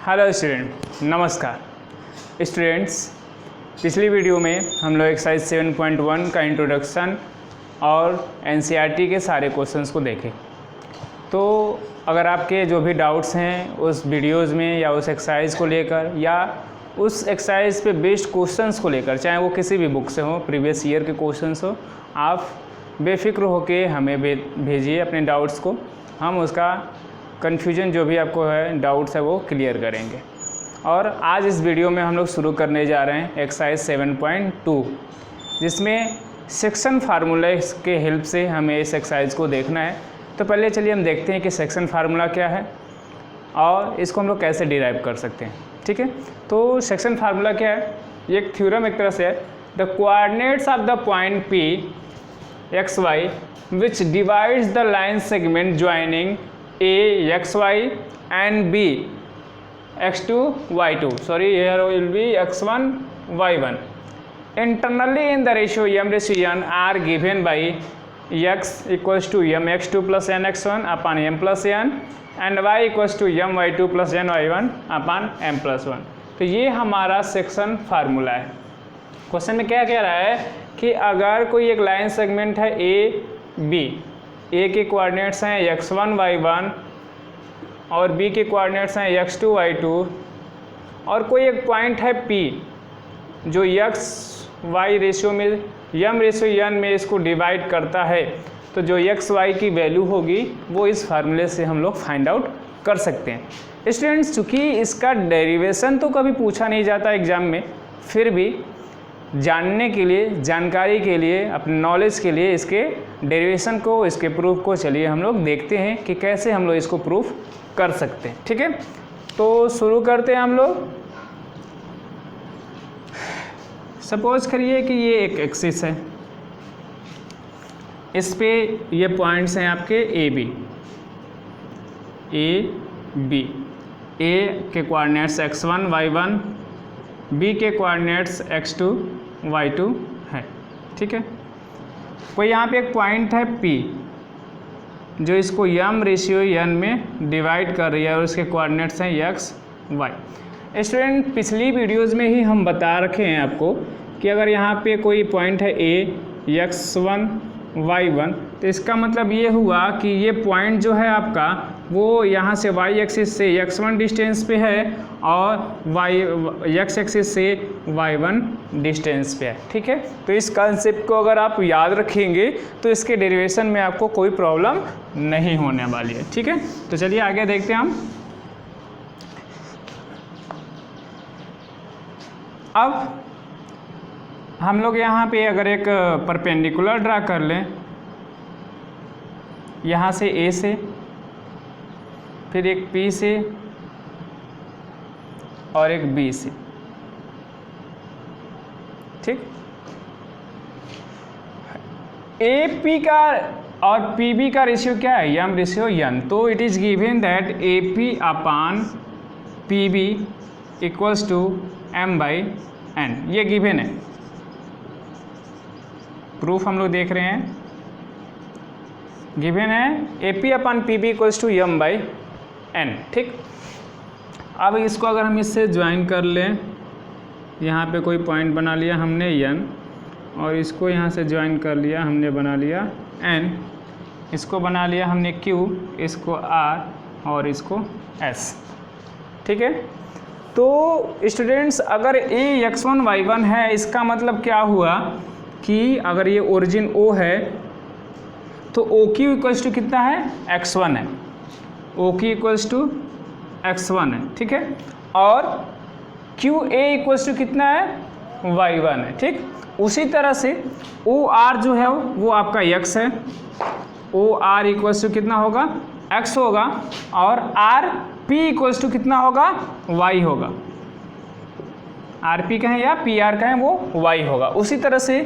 Hello student, नमस्कार students. पिछली video में हम लोग एक्सरसाइज 7.1 का इंट्रोडक्शन और एनसीईआरटी के सारे क्वेश्चंस को देखें। तो अगर आपके जो भी डाउट्स हैं उस वीडियोस में या उस एक्सरसाइज को लेकर या उस एक्सरसाइज पे बेस्ड क्वेश्चंस को लेकर, चाहे वो किसी भी बुक से हो, प्रीवियस ईयर के क्वेश्चंस हो, आप बेफिक्र होके हमें भेजिए अपने डाउट्स को। हम उसका कन्फ्यूजन जो भी आपको है, डाउट्स है, वो क्लियर करेंगे। और आज इस वीडियो में हम लोग शुरू करने जा रहे हैं एक्सरसाइज 7.2, जिसमें सेक्शन फार्मूला के हेल्प से हमें इस एक्सरसाइज को देखना है। तो पहले चलिए हम देखते हैं कि सेक्शन फार्मूला क्या है और इसको हम लोग कैसे डिराइव कर सकते हैं। ठीक है, तो सेक्शन फार्मूला क्या है? ये एक थ्योरम एक तरह से है। The coordinates of the point P X Y which divides the line segment joining A xy and B x2 y2, sorry, here will be x1 y1 internally in the ratio m/n are given by x equals to m x2 plus n x1 upon m plus n and y equals to m y2 plus n y1 upon m plus 1। तो ये हमारा section formula है। Question में क्या कह रहा है कि अगर कोई एक लाइन सेगमेंट है ए बी, ए के कोऑर्डिनेट्स हैं x1 y1 और b के कोऑर्डिनेट्स हैं x2 y2, और कोई एक पॉइंट है P जो x y रेशियो में m रेशियो n में इसको डिवाइड करता है, तो जो x y की वैल्यू होगी वो इस फार्मूले से हम लोग फाइंड आउट कर सकते हैं। स्टूडेंट्स, चूँकि इसका डेरिवेशन तो कभी पूछा नहीं जाता एग्ज़ाम में, फिर भी जानने के लिए, जानकारी के लिए, अपने नॉलेज के लिए इसके डेरिवेशन को, इसके प्रूफ को चलिए हम लोग देखते हैं कि कैसे हम लोग इसको प्रूफ कर सकते हैं। ठीक है, तो शुरू करते हैं हम लोग। सपोज करिए कि ये एक एक्सिस है, इस पे ये पॉइंट्स हैं आपके ए बी, ए के कोऑर्डिनेट्स x1 y1, बी के कोऑर्डिनेट्स x2 y2 है। ठीक है, कोई यहाँ पे एक पॉइंट है P जो इसको m रेशियो n में डिवाइड कर रही है और उसके कोऑर्डिनेट्स हैं x y। स्टूडेंट, पिछली वीडियोस में ही हम बता रखे हैं आपको कि अगर यहाँ पे कोई पॉइंट है A x1 y1, तो इसका मतलब ये हुआ कि ये पॉइंट जो है आपका वो यहाँ से y एक्सिस से x1 डिस्टेंस पे है और x एक्सिस से y1 डिस्टेंस पे है। ठीक है, तो इस कंसेप्ट को अगर आप याद रखेंगे तो इसके डेरिवेशन में आपको कोई प्रॉब्लम नहीं होने वाली है। ठीक है, तो चलिए आगे देखते हैं अब हम लोग यहाँ पे अगर एक परपेंडिकुलर ड्रा कर लें, यहाँ से A से, फिर एक P से और एक B से। ठीक, AP का और PB का रेशियो क्या है? m ratio n। तो it is given that AP upon PB equals to m by n, ये गिवन है। प्रूफ हम लोग देख रहे हैं, गिवन है AP upon PB equals to m by n। ठीक, अब इसको अगर हम इससे ज्वाइन कर लें, यहाँ पे कोई पॉइंट बना लिया हमने n, और इसको यहाँ से ज्वाइन कर लिया हमने, बना लिया n, इसको बना लिया हमने q, इसको r और इसको s। ठीक है, तो स्टूडेंट्स, अगर a x1 y1 है, इसका मतलब क्या हुआ कि अगर ये ओरिजिन O है तो OQ इक्वल्स टू कितना है? x1 है। OQ इक्वल्स टू x1 है। ठीक है, और QA इक्वल्स टू कितना है? y1 है। ठीक, उसी तरह से OR जो है वो आपका x है, OR इक्वल्स टू कितना होगा? x होगा, और RP इक्वल्स टू कितना होगा? y होगा। RP कहें या PR कहें, वो y होगा। उसी तरह से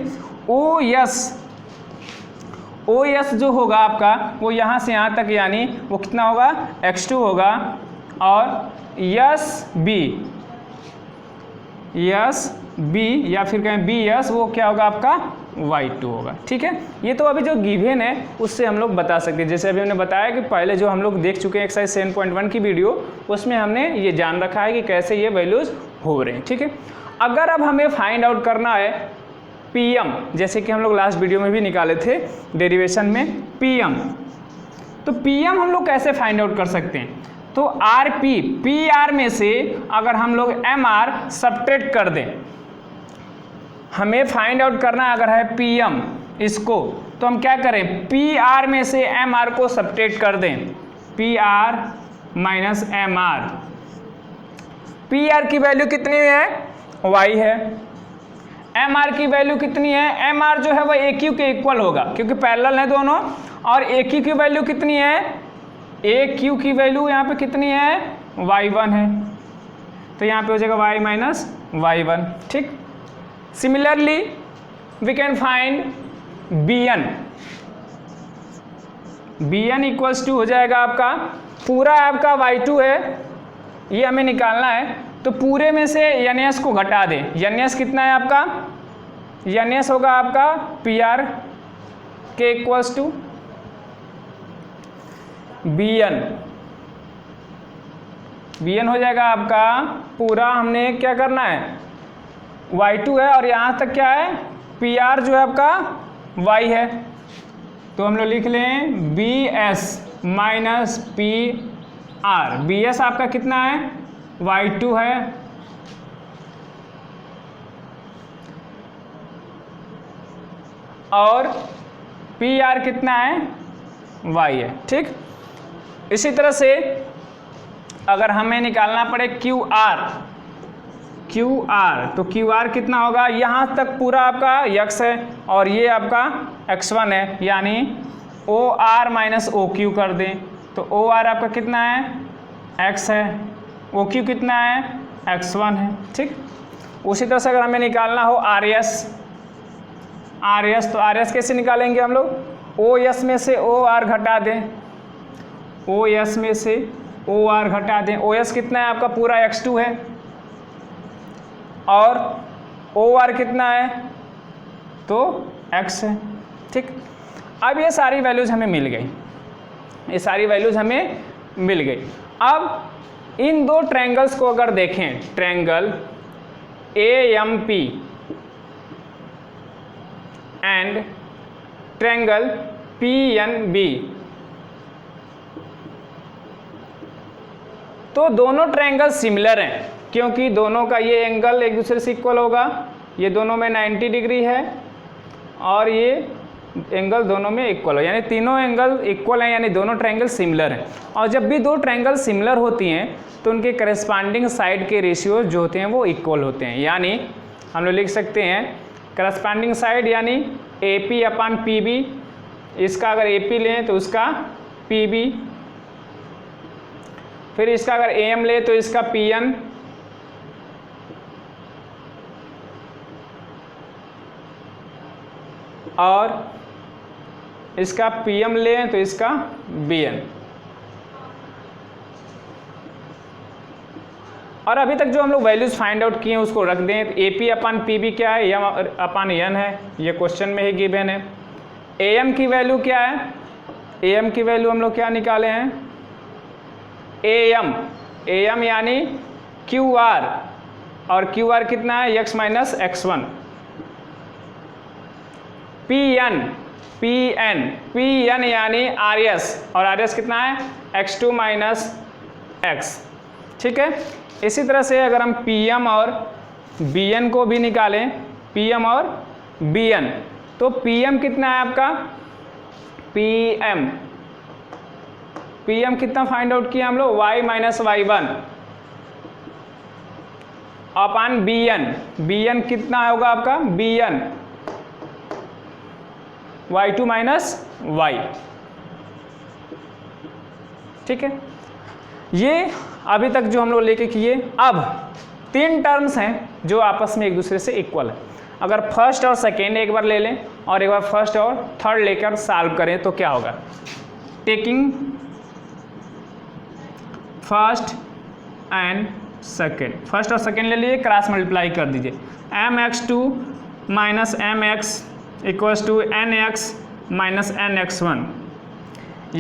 OS जो होगा आपका, वो यहाँ से यहाँ तक, यानी वो कितना होगा? x2 होगा, और SB यस बी या फिर कहें बी यस, वो क्या होगा आपका y2 होगा। ठीक है, ये तो अभी जो गिवन है उससे हम लोग बता सकते हैं। जैसे अभी हमने बताया कि पहले जो हम लोग देख चुके हैं एक्सरसाइज 7.1 की वीडियो, उसमें हमने ये जान रखा है कि कैसे ये वैल्यूज हो रहे हैं। ठीक है, अगर अब हमें फाइंड आउट करना है पीएम, जैसे कि हम लोग लास्ट वीडियो में भी निकाले थे डेरिवेशन में पीएम, तो पीएम हम लोग कैसे फाइंड आउट कर सकते हैं? तो आरपी, पी आर में से अगर हम लोग एम आर सब्ट्रैक्ट कर दें, हमें फाइंड आउट करना अगर है पीएम इसको, तो हम क्या करें, पी आर में से एम आर को सब्ट्रैक्ट कर दें, P R minus M R. P R की वैल्यू कितनी है, वाई है। एम आर की वैल्यू कितनी है, एम आर जो है वह ए क्यू के इक्वल होगा क्योंकि पैरेलल है दोनों। और ए क्यू की वैल्यू कितनी है, ए क्यू की वैल्यू यहाँ पे कितनी है, y1 है, तो यहाँ पे हो जाएगा y माइनस y1। ठीक, similarly we can find bn, bn equals to हो जाएगा आपका, पूरा आपका y2 है, ये हमें निकालना है, तो पूरे में से NS को घटा दें। NS कितना है आपका, NS होगा आपका PR के इक्वल्स टू bn, bn हो जाएगा आपका पूरा, हमने क्या करना है, y2 है और यहाँ तक क्या है, PR जो है आपका y है, तो हम लोग लिख लें bs माइनस PR। bs आपका कितना है, y2 है, और PR कितना है, y है। ठीक, इसी तरह से अगर हमें निकालना पड़े QR, तो QR कितना होगा, यहाँ तक पूरा आपका x है और ये आपका x1 है, यानी OR माइनस OQ कर दें, तो OR आपका कितना है, x है, OQ कितना है, x1 है। ठीक, उसी तरह से अगर हमें निकालना हो RS, तो RS कैसे निकालेंगे हम लोग, OS में से OR घटा दें, OS में से OR घटा दें, OS कितना है आपका पूरा x2 है और OR कितना है, तो x है। ठीक, अब ये सारी वैल्यूज हमें मिल गई, ये सारी वैल्यूज हमें मिल गई। अब इन दो ट्रायंगल्स को अगर देखें, triangle AMP and triangle PNB, तो दोनों ट्रायंगल सिमिलर हैं क्योंकि दोनों का ये एंगल एक दूसरे से इक्वल होगा, ये दोनों में 90 डिग्री है और ये एंगल दोनों में इक्वल हो, यानी तीनों एंगल इक्वल हैं, यानी दोनों ट्रायंगल सिमिलर हैं। और जब भी दो ट्रायंगल सिमिलर होती हैं तो उनके करस्पॉन्डिंग साइड के रेशियो जो होते हैं वो इक्वल होते हैं, यानी हम लोग लिख सकते हैं करस्पॉन्डिंग साइड यानी AP अपान PB, इसका अगर AP लें तो उसका PB, फिर इसका अगर AM ले तो इसका PN, और इसका PM लें तो इसका BN। और अभी तक जो हम लोग वैल्यूज फाइंड आउट किए हैं उसको रख दें। AP अपान PB क्या है, M अपान N है, ये क्वेश्चन में ही गिवन है। AM की वैल्यू क्या है, AM की वैल्यू हम लोग क्या निकाले हैं, AM यानी QR, और QR कितना है, x माइनस x1। PN यानी RS, और RS कितना है, x2 माइनस x। ठीक है, इसी तरह से अगर हम PM और BN को भी निकालें, PM और BN, तो PM कितना है आपका, PM कितना फाइंड आउट किया हम लोग, y माइनस y1 अपान BN कितना होगा आपका, BN y2 माइनस y। ठीक है, ये अभी तक जो हम लोग लेके किए। अब तीन टर्म्स हैं जो आपस में एक दूसरे से इक्वल है। अगर फर्स्ट और सेकेंड एक बार ले लें और एक बार फर्स्ट और थर्ड लेकर सॉल्व करें तो क्या होगा, taking first and second, first और सेकेंड ले लिए, क्रॉस मल्टीप्लाई कर दीजिए। mx2 minus mx equals to nx minus nx1।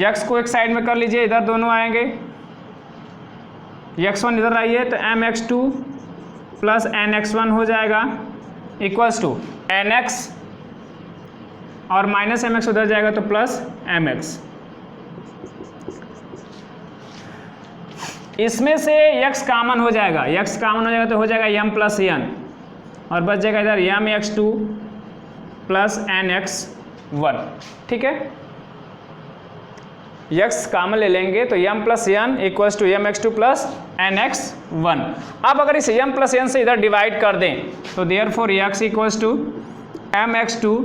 x को एक साइड में कर लीजिए, इधर दोनों आएंगे, x1 इधर आइए तो mx2 प्लस nx1 हो जाएगा इक्वल्स टू nx और माइनस mx उधर जाएगा तो प्लस mx। इसमें से x कॉमन हो जाएगा, x कॉमन हो जाएगा तो हो जाएगा m प्लस n और बच जाएगा इधर mx2 प्लस nx1। ठीक है, x कॉमन ले लेंगे तो m plus n equals to mx2 plus nx1। अब अगर इस m प्लस n से इधर डिवाइड कर दें तो therefore x equals to mx2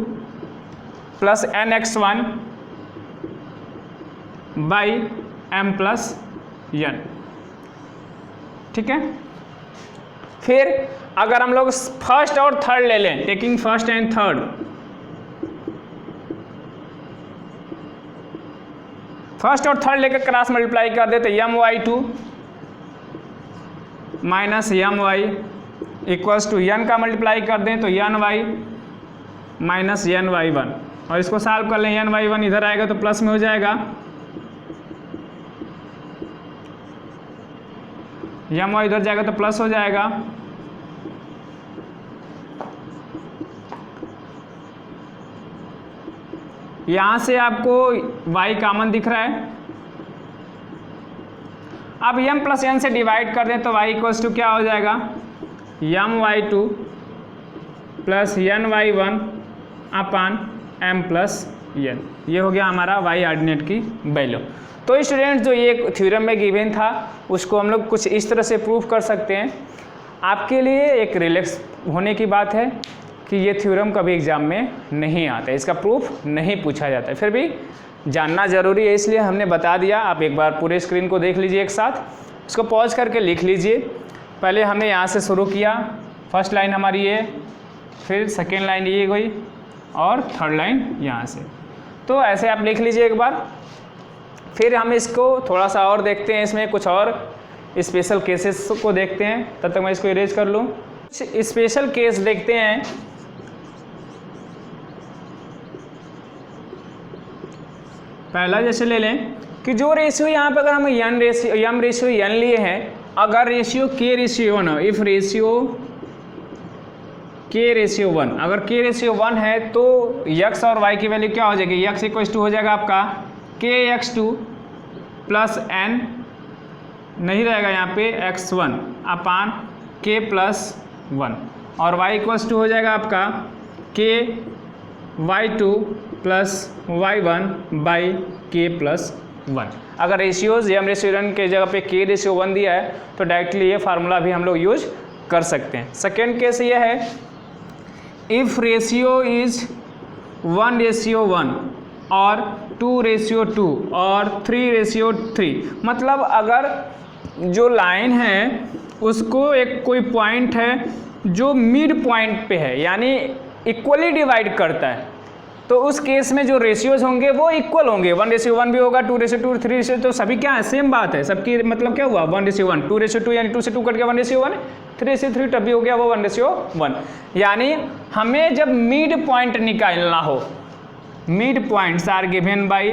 plus nx1 by m plus n। ठीक है, फिर अगर हम लोग फर्स्ट और थर्ड ले लें, taking first and third, first और थर्ड लेकर क्रॉस मल्टीप्लाई कर दे तो my2 minus my equals to n का मल्टीप्लाई कर दें तो ny माइनस ny1 और इसको सॉल्व कर लें, ny1 इधर आएगा तो प्लस में हो जाएगा, my इधर जाएगा तो प्लस हो जाएगा, यहां से आपको y कॉमन दिख रहा है। अब m प्लस n से डिवाइड कर दें तो y इक्वल्स टू क्या हो जाएगा, my2 प्लस ny1 अपान m प्लस n। ये हो गया हमारा y ऑर्डिनेट की वैल्यू। तो स्टूडेंट्स जो ये थ्योरम में गिवन था उसको हम लोग कुछ इस तरह से प्रूफ कर सकते हैं। आपके लिए एक रिलैक्स होने की बात है कि ये थ्योरम कभी एग्जाम में नहीं आता है, इसका प्रूफ नहीं पूछा जाता है, फिर भी जानना ज़रूरी है इसलिए हमने बता दिया। आप एक बार पूरे स्क्रीन को देख लीजिए एक साथ, इसको पॉज करके लिख लीजिए। पहले हमने यहाँ से शुरू किया, फर्स्ट लाइन हमारी ये, फिर सेकेंड लाइन ये गई और थर्ड लाइन यहाँ से, तो ऐसे आप लिख लीजिए एक बार। फिर हम इसको थोड़ा सा और देखते हैं, इसमें कुछ और स्पेशल केसेस को देखते हैं। तब तक मैं इसको इरेज कर लूँ। स्पेशल केस देखते हैं। पहला जैसे ले लें कि जो रेशियो यहाँ पे अगर हम m रेशियो n लिए हैं, अगर रेशियो k रेशियो 1 हो, इफ रेशियो k रेशियो 1, अगर k रेशियो 1 है तो x और y की वैल्यू क्या हो जाएगी, x इक्वल टू हो जाएगा आपका kx2 प्लस n नहीं रहेगा यहाँ पे x1 अपान k प्लस 1 और y इक्वल्स टू हो जाएगा आपका k y2 plus y1 by k plus 1। अगर रेशियोज m रेशियो n के जगह पे k रेशियो 1 दिया है तो डायरेक्टली ये फार्मूला भी हम लोग यूज कर सकते हैं। सेकेंड केस ये है, इफ रेशियो इज 1:1 और 2:2 और 3:3, मतलब अगर जो लाइन है उसको एक कोई पॉइंट है जो मिड पॉइंट पे है, यानी इक्वली डिवाइड करता है, तो उस केस में जो रेशियोज होंगे वो इक्वल होंगे। 1:1 भी होगा, 2:2, 3:2, तो सभी क्या है, सेम बात है सबकी। मतलब क्या हुआ, 1:1, 2:2 यानी 2 से 2 कट गया 1:1, 3:3 तब भी हो गया वो 1:1। यानी हमें जब मिड पॉइंट निकालना हो, mid points are given by,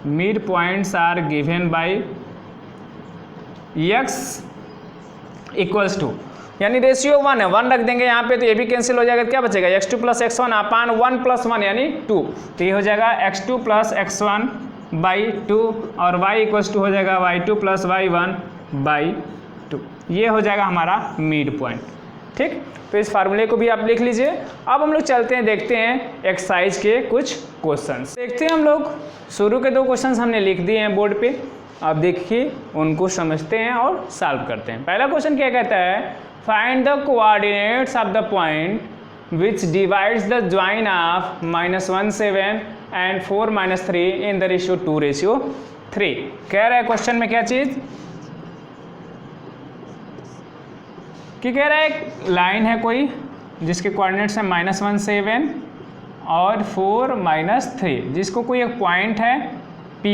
mid points are given by x equals to, यानी रेशियो 1 है, 1 रख देंगे यहाँ पे तो ये भी कैंसिल हो जाएगा, क्या बचेगा x2 प्लस x1 अपान 1 प्लस 1 यानी 2, तो ये हो जाएगा x2 प्लस x1 बाई 2 और y इक्वल्स टू हो जाएगा y2 प्लस y1 बाई 2। ये हो जाएगा हमारा मिड पॉइंट। ठीक, तो इस फार्मूले को भी आप लिख लीजिए। अब हम लोग चलते हैं, देखते हैं एक्सरसाइज के कुछ क्वेश्चंस। देखते हैं हम लोग, शुरू के 2 क्वेश्चंस हमने लिख दिए हैं बोर्ड पे, आप देखिए उनको समझते हैं और सॉल्व करते हैं। पहला क्वेश्चन क्या कहता है, find the coordinates of the point which divides the join of -1,7 and 4-3 in the ratio 2:3। कह रहा है क्वेश्चन में क्या चीज़ कि कह रहा है एक लाइन है कोई जिसके कोऑर्डिनेट्स हैं -1,7 और 4-3, जिसको कोई एक पॉइंट है P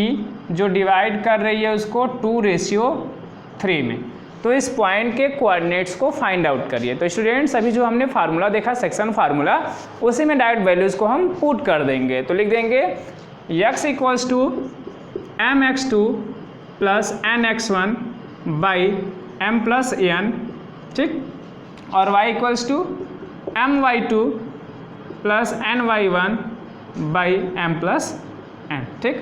जो डिवाइड कर रही है उसको 2:3 में। तो इस पॉइंट के कोऑर्डिनेट्स को फाइंड आउट करिए। तो स्टूडेंट्स अभी जो हमने फार्मूला देखा सेक्शन फार्मूला, उसी में डायरेक्ट वैल्यूज़ को हम पुट कर देंगे। तो लिख देंगे x equals to mx2 plus nx1 by m plus n, ठीक, और y equals to my2 plus ny1 by m plus n, ठीक।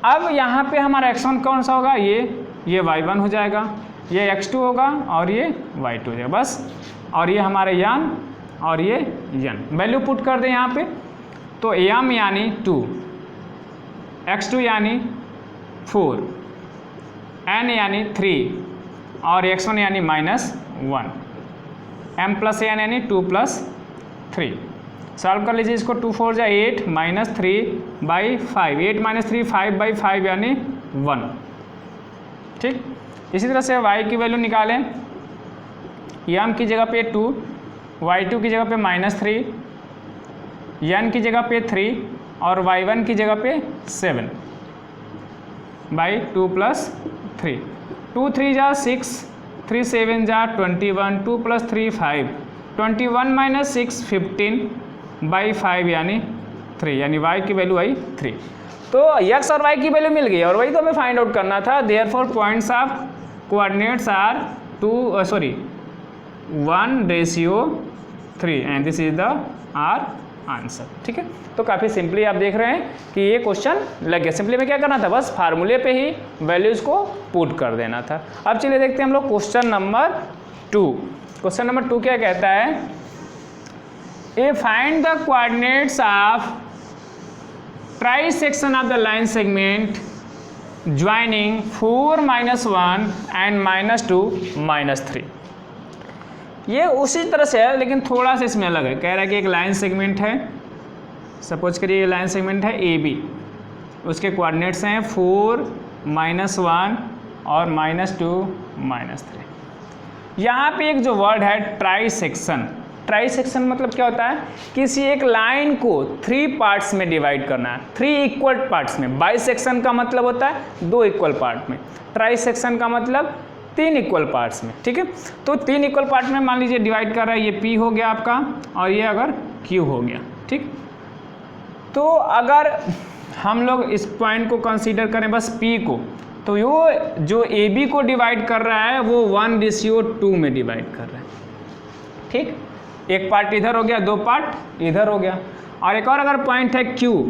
अब यहाँ पे हमारा x1 कौन सा होगा, ये y1 हो जाएगा, ये x2 होगा और ये y2 हो जाएगा बस। और ये हमारे यन और ये यन, वैल्यू पुट कर दें यहाँ पे। तो m यानी 2, x2 यानी 4, n यानी 3 और x1 यानी -1, m प्लस n यानी 2 प्लस 3। सॉल्व कर लीजिए इसको, 2 4 जा 8 -3/5, 8 - 3 5/5 यानी 1, ठीक। इसी तरह से y की वैल्यू निकालें, m की जगह पे 2, y2 की जगह पे -3, n की जगह पे 3 और y1 की जगह पे 7/2 प्लस 3, 2 3 जा 6, 3 7 जा 21, 2 प्लस 3 5, 21 - 6 15/5 यानी 3, यानी y की वैल्यू आई 3। तो x और y की वैल्यू मिल गई और वही तो हमें फाइंड आउट करना था। Therefore points of coordinates are 1:3 and this is the our answer, ठीक है। तो काफ़ी सिंपली आप देख रहे हैं कि ये क्वेश्चन लग गया। सिंपली में क्या करना था, बस फार्मूले पे ही वैल्यूज़ को पुट कर देना था। अब चलिए देखते हैं हम लोग क्वेश्चन नंबर 2। क्वेश्चन नंबर 2 क्या कहता है, A find the coordinates of trisection of the line segment joining 4 -1 and -2 -3। ये उसी तरह से है लेकिन थोड़ा सा इसमें अलग है। कह रहा है कि एक लाइन सेगमेंट है, सपोज करिए ये लाइन सेगमेंट है AB, उसके कोऑर्डिनेट्स हैं 4 -1 और -2 -3। यहाँ पे एक जो वर्ड है ट्राइसेक्शन, ट्राइसेक्शन मतलब क्या होता है, किसी एक लाइन को 3 पार्ट्स में डिवाइड करना है, 3 इक्वल पार्ट्स में। बाइसेक्शन का मतलब होता है 2 इक्वल पार्ट में, ट्राइसेक्शन का मतलब 3 इक्वल पार्ट्स में, ठीक है। तो 3 इक्वल पार्ट में मान लीजिए डिवाइड कर रहा है, ये P हो गया आपका और ये अगर Q हो गया, ठीक। तो अगर हम लोग इस पॉइंट को कंसीडर करें बस P को, तो ये जो AB को डिवाइड कर रहा है वो 1:2 में डिवाइड कर रहा है, ठीक। एक पार्ट इधर हो गया, 2 पार्ट इधर हो गया। और एक और अगर पॉइंट है Q,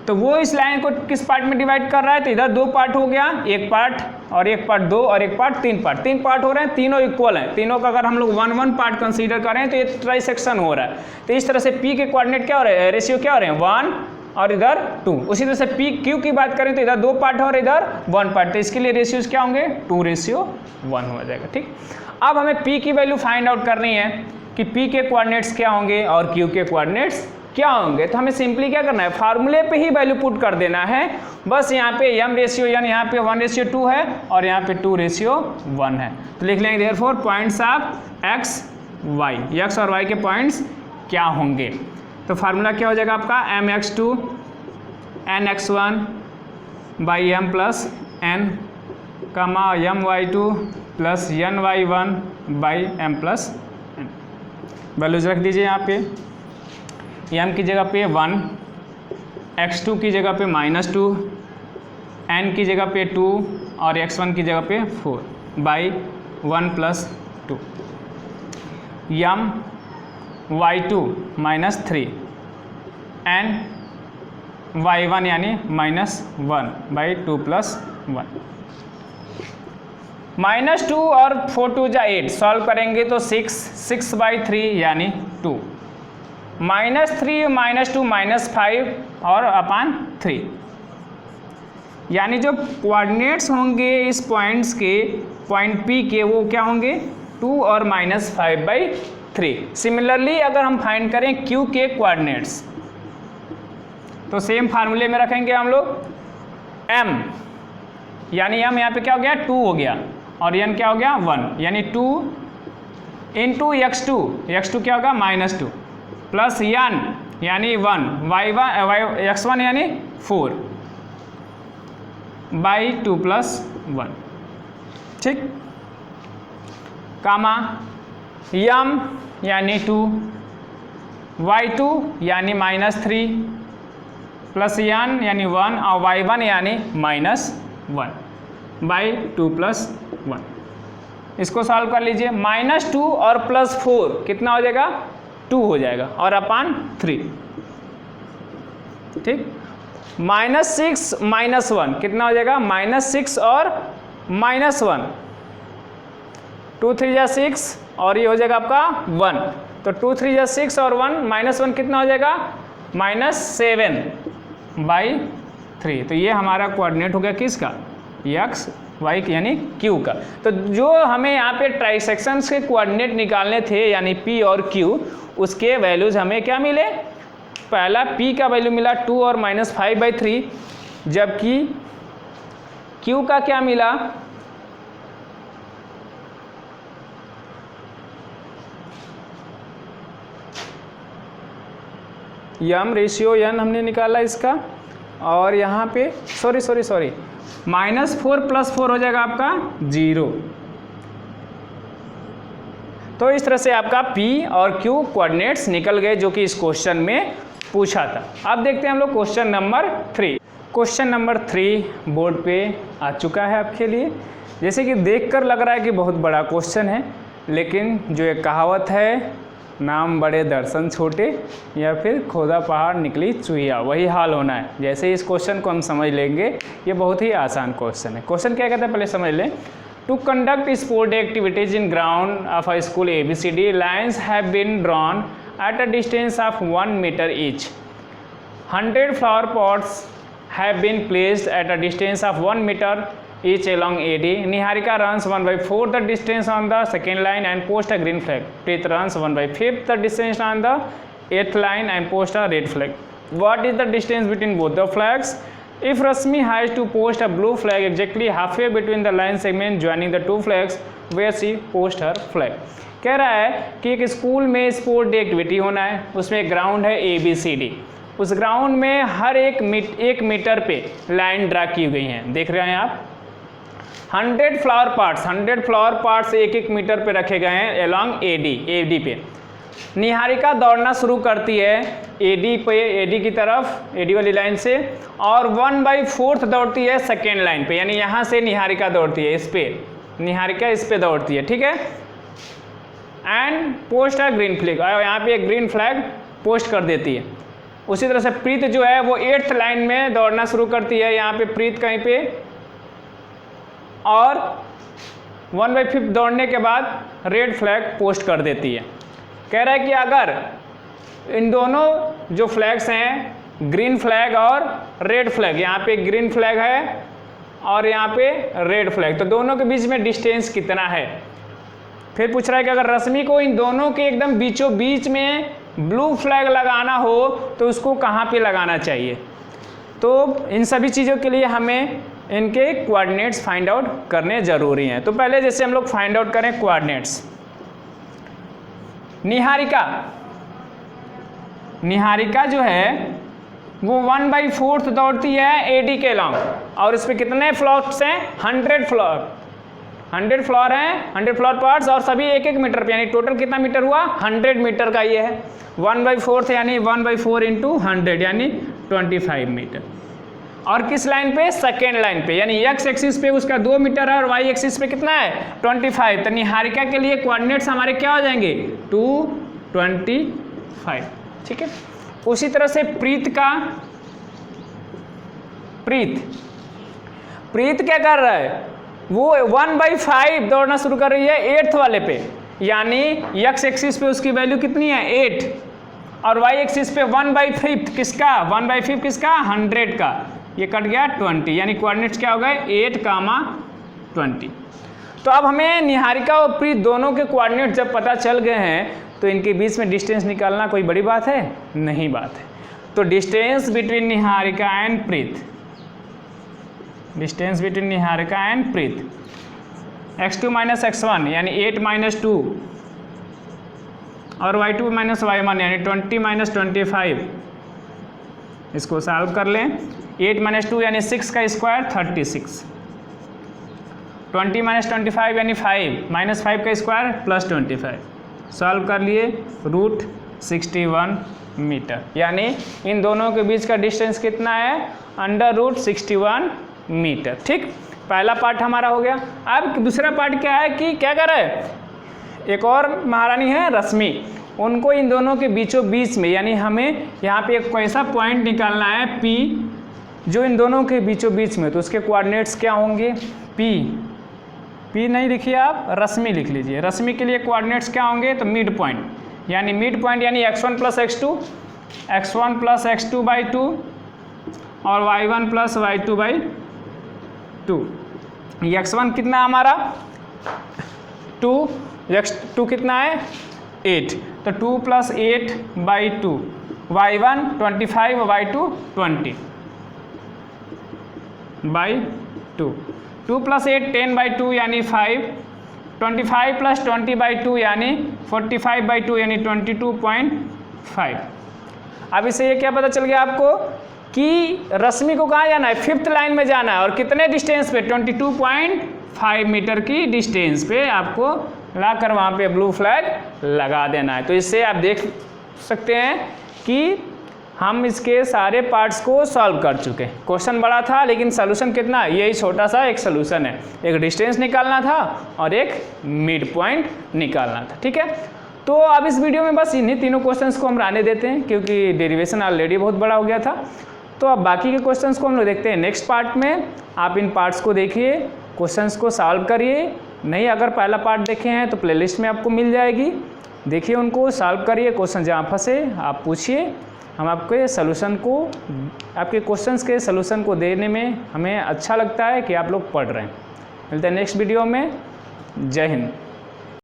तो वो इस लाइन को किस पार्ट में डिवाइड कर रहा है, तो इधर 2 पार्ट हो गया, एक पार्ट और एक पार्ट 2 और एक पार्ट 3 पार्ट, 3 पार्ट हो रहे हैं, तीनों इक्वल हैं। तीनों का अगर हम लोग 1 पार्ट कंसीडर करें तो ये ट्राइसेक्शन हो रहा है। तो इस तरह से P के कोऑर्डिनेट क्या हो रहे हैं, रेशियो क्या हो रहे हैं, 1 और इधर 2। उसी तरह से PQ की बात करें तो इधर 2 पार्ट है और इधर 1 पार्ट, तो इसके लिए रेशियोज क्या होंगे, 2:1 हो जाएगा, ठीक। अब हमें P की वैल्यू फाइंड आउट करनी है कि P के कोऑर्डिनेट्स क्या होंगे और Q के कोऑर्डिनेट्स क्या होंगे। तो हमें सिंपली क्या करना है, फार्मूले पे ही वैल्यू पुट कर देना है। बस यहाँ पे m:n, यहाँ पे 1:2 है और यहाँ पे 2:1 है। तो लिख लेंगे therefore points of x y, x और y के पॉइंट्स क्या होंगे। तो फार्मूला क्या हो जाएगा आपका, mx2 nx1 by m plus n कमा my2 plus ny1 by m plus n। Values रख दीजिए यहाँ पे, m की जगह पे 1, x2 की जगह पे -2, n की जगह पे 2 और x1 की जगह पे 4 by 1 plus 2, m y2 -3 n y1 यानी -1 बाई 2 प्लस 1, -2 और 4 2 जा 8, सॉल्व करेंगे तो 6/3 यानी 2, -3 -2 -5 और अपान 3, यानी जो कोऑर्डिनेट्स होंगे इस पॉइंट्स के, पॉइंट P के, वो क्या होंगे 2 और -5/3। सिमिलरली अगर हम फाइंड करें Q के कोऑर्डिनेट्स तो सेम फार्मूले में रखेंगे हम लोग m, यानी m यहाँ पे क्या हो गया 2 हो गया और n क्या हो गया 1, यानी 2 इंटू x2 क्या होगा -2 प्लस n यानी 1, x1 यानी 4 बाई 2 + 1, ठीक। कामा यम यानी 2, y2 यानी -3 प्लस n यानी 1 और y1 यानी -1 बाई 2 + 1। इसको सॉल्व कर लीजिए। -2 और +4 कितना हो जाएगा? 2 हो जाएगा और अपान 3, ठीक। -6 -1 कितना हो जाएगा? -6 और -1, 2 3 जा 6 और ये हो जाएगा आपका 1, तो 2 3 जा 6 और 1 -1 कितना हो जाएगा? -7 बाई 3। तो ये हमारा कोऑर्डिनेट हो गया किसका? x y यानी q का। तो जो हमें यहाँ पे ट्राइसेक्शंस के कोऑर्डिनेट निकालने थे यानी p और q, उसके वैल्यूज हमें क्या मिले? पहला p का वैल्यू मिला 2 और -5/3, जबकि q का क्या मिला? यम रेशियो n हमने निकाला इसका, और यहाँ पे सॉरी -4 + 4 हो जाएगा आपका 0। तो इस तरह से आपका P और Q कोऑर्डिनेट्स निकल गए जो कि इस क्वेश्चन में पूछा था। अब देखते हैं हम लोग question number 3। Question number 3 board पे आ चुका है आपके लिए। जैसे कि देखकर लग रहा है कि बहुत बड़ा क्वेश्चन है, लेकिन जो एक कहावत है, नाम बड़े दर्शन छोटे, या फिर खोदा पहाड़ निकली चुहिया, वही हाल होना है। जैसे इस क्वेश्चन को हम समझ लेंगे, ये बहुत ही आसान क्वेश्चन है। क्वेश्चन क्या कहता है पहले समझ लें। To conduct sport activities in ground of a school ABCD, lines have been drawn at a distance of 1 metre each. 100 flower pots have been placed at a distance of 1 metre each along AD. Niharika runs 1/4 the distance on the second line and post a green flag. Preet runs 1/5 the distance on the 8th line and post a red flag. What is the distance between both the flags? If Rasmi has to post a blue flag exactly halfway between the line segment joining the two flags, where she post her flag. कह रहा है कि एक school में sport day activity होना है, उसमें एक ग्राउंड है ABCD। उस ग्राउंड में हर एक मीटर पे लाइन ड्रा की गई हैं, देख रहे हैं आप। 100 फ्लावर पार्ट्स एक मीटर पे रखे गए हैं अलॉन्ग AD पे। निहारिका दौड़ना शुरू करती है AD की तरफ, AD वाली लाइन से, और 1/4 दौड़ती है सेकेंड लाइन पे, यानी यहाँ से निहारिका दौड़ती है, इस पे निहारिका इस पे दौड़ती है, ठीक है। And post a green flag, और यहाँ पे एक ग्रीन फ्लैग पोस्ट कर देती है। उसी तरह से प्रीत जो है वो 8th लाइन में दौड़ना शुरू करती है, यहाँ पे प्रीत कहीं पे, और 1/5 दौड़ने के बाद रेड फ्लैग पोस्ट कर देती है। कह रहा है कि अगर इन दोनों जो फ्लैग्स हैं, ग्रीन फ्लैग और रेड फ्लैग, यहाँ पे ग्रीन फ्लैग है और यहाँ पे रेड फ्लैग, तो दोनों के बीच में डिस्टेंस कितना है। फिर पूछ रहा है कि अगर रश्मि को इन दोनों के एकदम बीचों बीच में ब्लू फ्लैग लगाना हो तो उसको कहाँ पे लगाना चाहिए। तो इन सभी चीज़ों के लिए हमें इनके कोऑर्डिनेट्स फाइंड आउट करने ज़रूरी हैं। तो पहले जैसे हम लोग फाइंड आउट करें कोऑर्डिनेट्स। निहारिका जो है वो 1/4 दौड़ती है AD के लॉन्ग, और इस पर कितने फ्लॉट्स हैं? 100 फ्लोर हैं, 100 फ्लोर पार्ट्स, और सभी 1 मीटर पे, यानी टोटल कितना मीटर हुआ? 100 मीटर का ये है। 1/4 यानी 1/4 × 100 यानी 25 मीटर। और किस लाइन पे? सेकेंड लाइन पे, यानी x एक्सिस पे उसका 2 मीटर है और y एक्सिस पे कितना है? 25। तो निहारिका के लिए कोऑर्डिनेट्स हमारे क्या हो जाएंगे? 225, ठीक है। उसी तरह से प्रीत क्या कर रहा है? वो 1/5 दौड़ना शुरू कर रही है 8th वाले पे, यानी x एक्सिस पे उसकी वैल्यू कितनी है? 8, और y एक्सिस पे 1/5 किसका? 1/5 किसका? 100 का, ये कट गया 20, यानी कोऑर्डिनेट्स क्या हो गए? 8, 20। तो अब हमें निहारिका और प्रीत दोनों के कोऑर्डिनेट जब पता चल गए हैं तो इनके बीच में डिस्टेंस निकालना कोई बड़ी बात है? नहीं बात है। तो distance between Niharika and Preet, x2 - x1 यानी 8 - 2, और y2 - y1 यानी 20 - 25। इसको सॉल्व कर लें। 8 - 2 यानी 6 का स्क्वायर 36, 20 - 25 यानी 5 - 5 का स्क्वायर +25। सॉल्व कर लिए, √61 मीटर, यानी इन दोनों के बीच का डिस्टेंस कितना है, √61 मीटर। ठीक, पहला पार्ट हमारा हो गया। अब दूसरा पार्ट क्या है कि क्या कर रहा है, एक और महारानी है रश्मि, उनको इन दोनों के बीचों बीच में, यानी हमें यहाँ पे एक ऐसा पॉइंट निकालना है P जो इन दोनों के बीचों बीच में, तो उसके कोऑर्डिनेट्स क्या होंगे, P नहीं लिखिए आप, रश्मि लिख लीजिए। रश्मि के लिए कोऑर्डिनेट्स क्या होंगे, तो मिड पॉइंट यानी x1 + x2, x1 + x2/2 और y1 + y2/2। x1 कितना हमारा 2, x2 कितना है 8, तो 2 + 8/2, y1 25 y2 20/2, 2 + 8 10/2 यानी 5, 25 + 20/2 यानी 45/2 यानी 22.5। अब इससे ये क्या पता चल गया आपको कि रश्मि को कहाँ जाना है, 5th लाइन में जाना है, और कितने डिस्टेंस पे, 22.5 मीटर की डिस्टेंस पे आपको लाकर वहाँ पे ब्लू फ्लैग लगा देना है। तो इससे आप देख सकते हैं कि हम इसके सारे पार्ट्स को सॉल्व कर चुके हैं। क्वेश्चन बड़ा था लेकिन सोल्यूशन कितना है, यही छोटा सा एक सोल्यूशन है, एक डिस्टेंस निकालना था और एक मिड पॉइंट निकालना था। ठीक है, तो अब इस वीडियो में बस इन्हीं तीनों क्वेश्चंस को हम रहने देते हैं क्योंकि डेरिवेशन ऑलरेडी बहुत बड़ा हो गया था। तो अब बाकी के क्वेश्चंस को हम लोग देखते हैं नेक्स्ट पार्ट में। आप इन पार्ट्स को देखिए, क्वेश्चंस को सॉल्व करिए। नहीं अगर पहला पार्ट देखे हैं तो प्लेलिस्ट में आपको मिल जाएगी, देखिए उनको, सॉल्व करिए। क्वेश्चन जहाँ फंसे आप पूछिए, हम आपके सलूशन को, आपके क्वेश्चंस के सलूशन को देने में हमें अच्छा लगता है कि आप लोग पढ़ रहे हैं। मिलते हैं नेक्स्ट वीडियो में। जय हिंद।